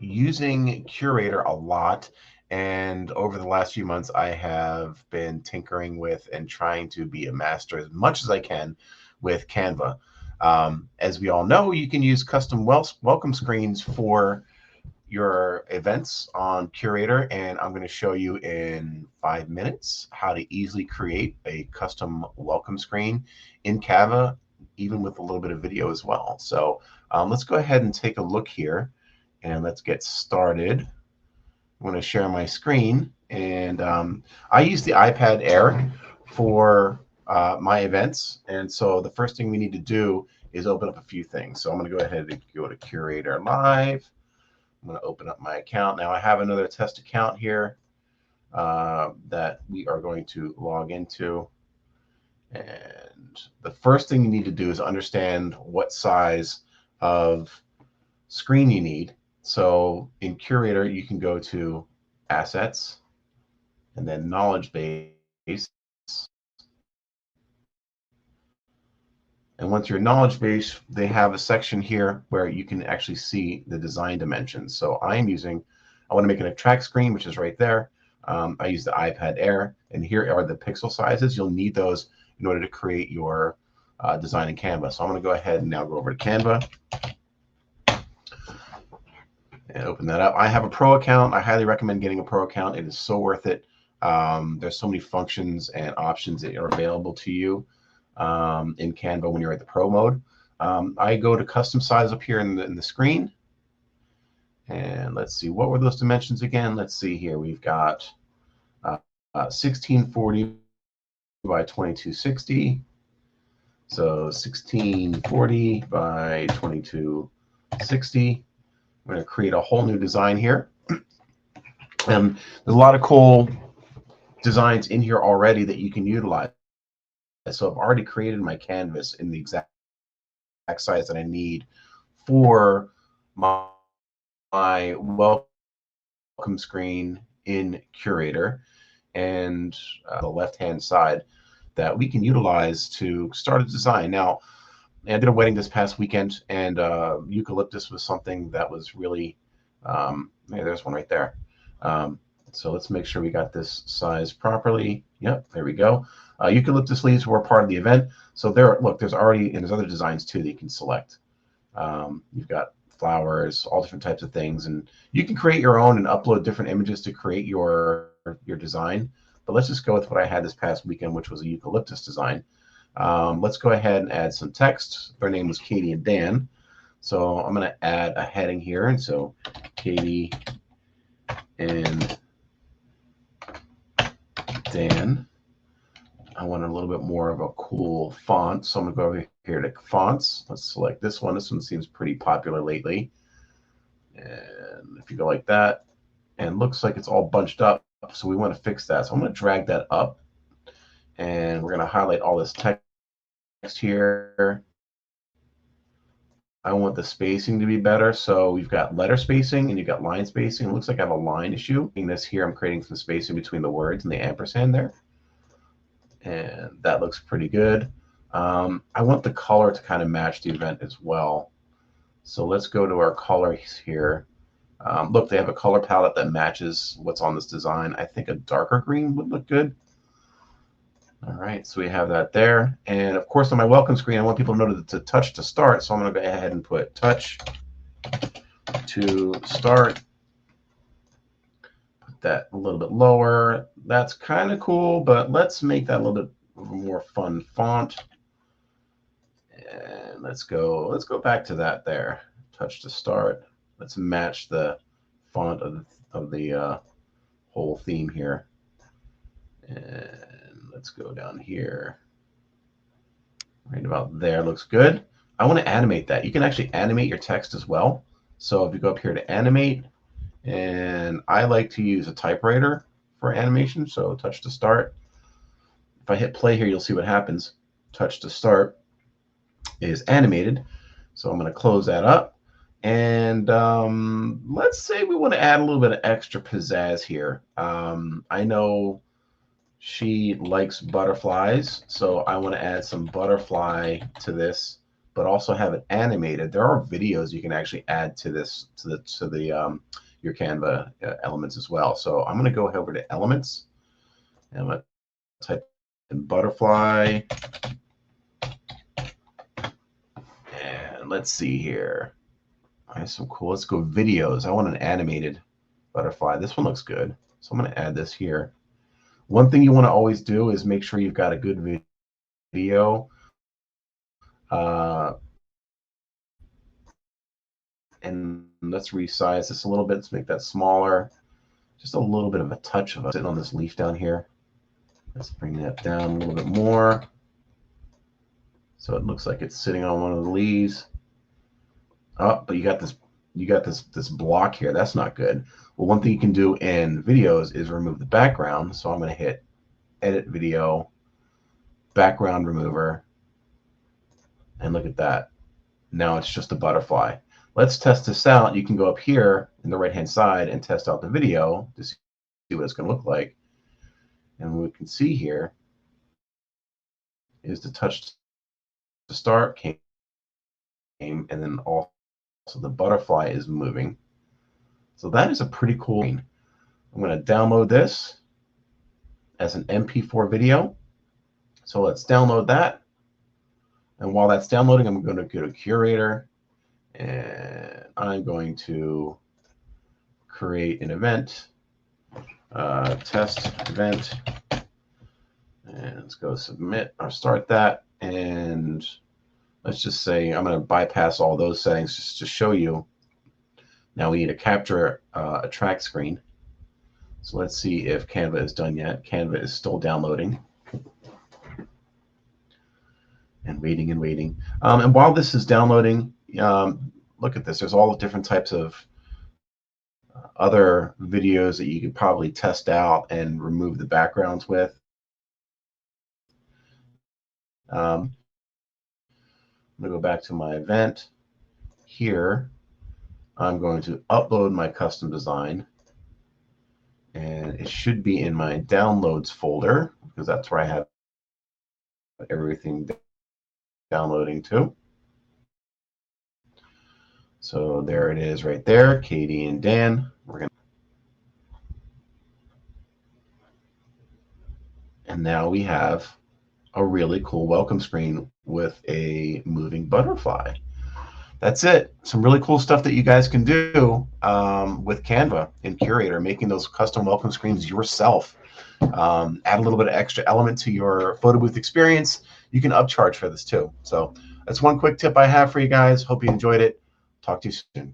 using Curator a lot, and over the last few months, I have been tinkering with and trying to be a master as much as I can with Canva. As we all know, you can use custom welcome screens for your events on Curator, and I'm going to show you in 5 minutes how to easily create a custom welcome screen in Canva, even with a little bit of video as well. So let's go ahead and take a look here, and let's get started. I'm going to share my screen, and I use the iPad Air for my events, and so the first thing we need to do is open up a few things. So I'm going to go ahead and go to Curator Live. I'm going to open up my account. Now I have another test account here that we are going to log into. And the first thing you need to do is understand what size of screen you need. So in Curator, you can go to Assets and then Knowledge Base. And once you're knowledge base, they have a section here where you can actually see the design dimensions. So I want to make an attract screen, which is right there. I use the iPad Air, and here are the pixel sizes. You'll need those in order to create your design in Canva. So I'm going to go ahead and now go over to Canva and open that up. I have a pro account. I highly recommend getting a pro account. It is so worth it. There's so many functions and options that are available to you in Canva when you're at the pro mode. I go to custom size up here in the screen, and let's see, what were those dimensions again? Let's see here. We've got 1640 by 2260. So 1640 by 2260. I'm going to create a whole new design here. There's a lot of cool designs in here already that you can utilize. So I've already created my canvas in the exact size that I need for my welcome screen in Curator, and the left-hand side that we can utilize to start a design. Now, I did a wedding this past weekend, and eucalyptus was something that was really, hey, there's one right there. So let's make sure we got this size properly. Yep, there we go. Eucalyptus leaves were part of the event. So there's already, and there's other designs too that you can select. You've got flowers, all different types of things, and you can create your own and upload different images to create your design. But let's just go with what I had this past weekend, which was a eucalyptus design. Let's go ahead and add some text. Their name was Katie and Dan. So I'm going to add a heading here. And so Katie and Dan. I want a little bit more of a cool font. So I'm going to go over here to fonts. Let's select this one. This one seems pretty popular lately. And if you go like that, and looks like it's all bunched up. So we want to fix that. So I'm going to drag that up. And we're going to highlight all this text here. I want the spacing to be better. So we've got letter spacing and you've got line spacing. It looks like I have a line issue. In this here, I'm creating some spacing between the words and the ampersand there. And that looks pretty good. I want the color to kind of match the event as well. So let's go to our colors here. Look, they have a color palette that matches what's on this design. I think a darker green would look good. All right, so we have that there. And of course, on my welcome screen, I want people to know to touch to start. So I'm going to go ahead and put touch to start. Put that a little bit lower. That's kind of cool, but let's make that a little bit more fun font. And let's go back to that there. Touch to start. Let's match the font of the whole theme here. And let's go down here. Right about there looks good. I want to animate that. You can actually animate your text as well. So if you go up here to animate, and I like to use a typewriter for animation. So touch to start. If I hit play here, you'll see what happens. Touch to start is animated. So I'm going to close that up. And let's say we want to add a little bit of extra pizzazz here. I know she likes butterflies, so I want to add some butterfly to this but also have it animated. There are videos you can actually add to this your Canva elements as well. So I'm going to go over to elements, and I'm going to type in butterfly, and let's see here. I have some cool. Let's go videos. I want an animated butterfly. This one looks good, so I'm going to add this here. One thing you want to always do is make sure you've got a good video. And let's resize this a little bit. Let's make that smaller. Just a little bit of a touch of sitting on this leaf down here. Let's bring that down a little bit more, so it looks like it's sitting on one of the leaves. Oh, but you got this block here. That's not good. Well, one thing you can do in videos is remove the background. So I'm going to hit Edit Video, Background Remover, and look at that. Now it's just a butterfly. Let's test this out. You can go up here in the right-hand side and test out the video to see what it's going to look like. And what we can see here is the touch to start came, and then also the butterfly is moving. So that is a pretty cool thing. I'm going to download this as an MP4 video. So let's download that. And while that's downloading, I'm going to go to Curator, and I'm going to create an event, test event, and let's go submit or start that. And let's just say I'm going to bypass all those settings just to show you. Now we need to capture a track screen. So let's see if Canva is done yet. Canva is still downloading. And waiting and waiting. And while this is downloading, look at this. There's all the different types of other videos that you could probably test out and remove the backgrounds with. I'm going to go back to my event. Here, I'm going to upload my custom design. And it should be in my downloads folder, because that's where I have everything downloading to. So there it is right there, Katie and Dan. And now we have a really cool welcome screen with a moving butterfly. That's it. Some really cool stuff that you guys can do with Canva and Curator, making those custom welcome screens yourself. Add a little bit of extra element to your photo booth experience. You can upcharge for this too. So that's one quick tip I have for you guys. Hope you enjoyed it. Talk to you soon.